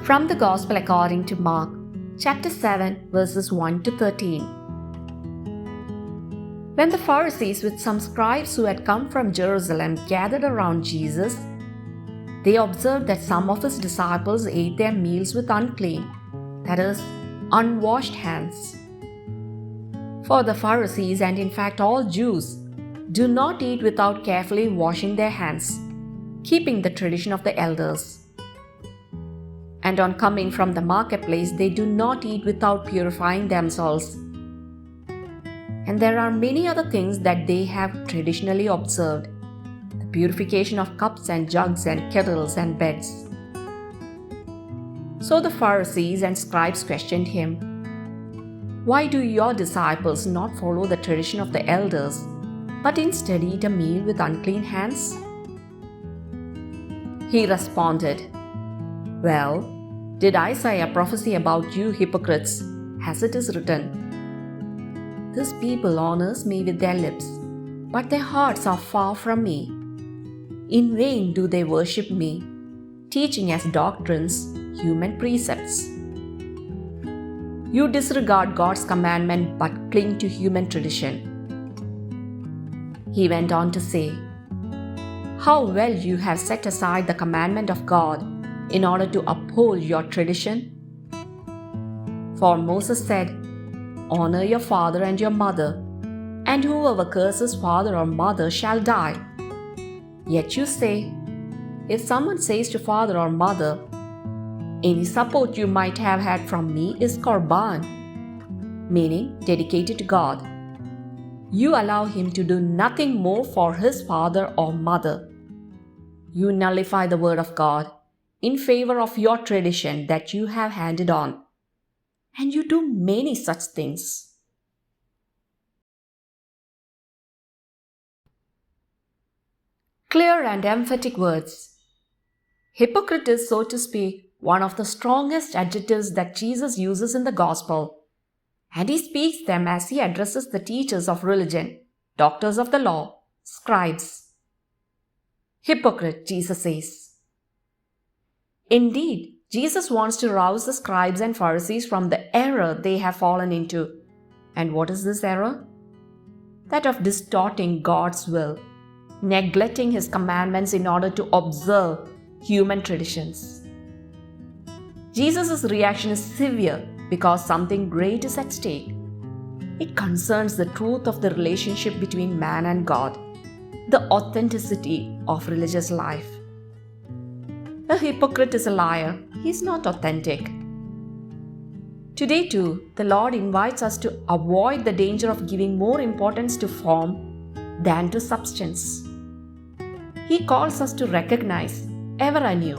From the Gospel according to Mark, chapter 7, verses 1 to 13. When the Pharisees with some scribes who had come from Jerusalem gathered around Jesus, they observed that some of his disciples ate their meals with unclean, that is, unwashed hands. For the Pharisees, and in fact all Jews, do not eat without carefully washing their hands, keeping the tradition of the elders. And on coming from the marketplace, they do not eat without purifying themselves. And there are many other things that they have traditionally observed: the purification of cups and jugs and kettles and beds. So the Pharisees and scribes questioned him, "Why do your disciples not follow the tradition of the elders, but instead eat a meal with unclean hands?" He responded, "Well, did Isaiah prophesy about you hypocrites, as it is written, 'This people honors me with their lips, but their hearts are far from me. In vain do they worship me, teaching as doctrines human precepts.' You disregard God's commandment but cling to human tradition." He went on to say, "How well you have set aside the commandment of God in order to uphold your tradition. For Moses said, 'Honor your father and your mother, and whoever curses father or mother shall die.' Yet you say, if someone says to father or mother, 'Any support you might have had from me is korban,' meaning dedicated to God, you allow him to do nothing more for his father or mother. You nullify the word of God in favor of your tradition that you have handed on. And you do many such things." Clear and emphatic words. Hypocrite is, so to speak, one of the strongest adjectives that Jesus uses in the Gospel, and he speaks them as he addresses the teachers of religion, doctors of the law, scribes. Hypocrite, Jesus says. Indeed, Jesus wants to rouse the scribes and Pharisees from the error they have fallen into. And what is this error? That of distorting God's will, neglecting His commandments in order to observe human traditions. Jesus' reaction is severe because something great is at stake. It concerns the truth of the relationship between man and God, the authenticity of religious life. A hypocrite is a liar. He is not authentic. Today too, the Lord invites us to avoid the danger of giving more importance to form than to substance. He calls us to recognize, ever anew,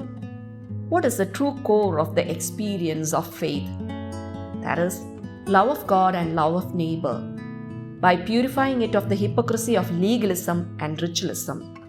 what is the true core of the experience of faith. That is, love of God and love of neighbor, by purifying it of the hypocrisy of legalism and ritualism.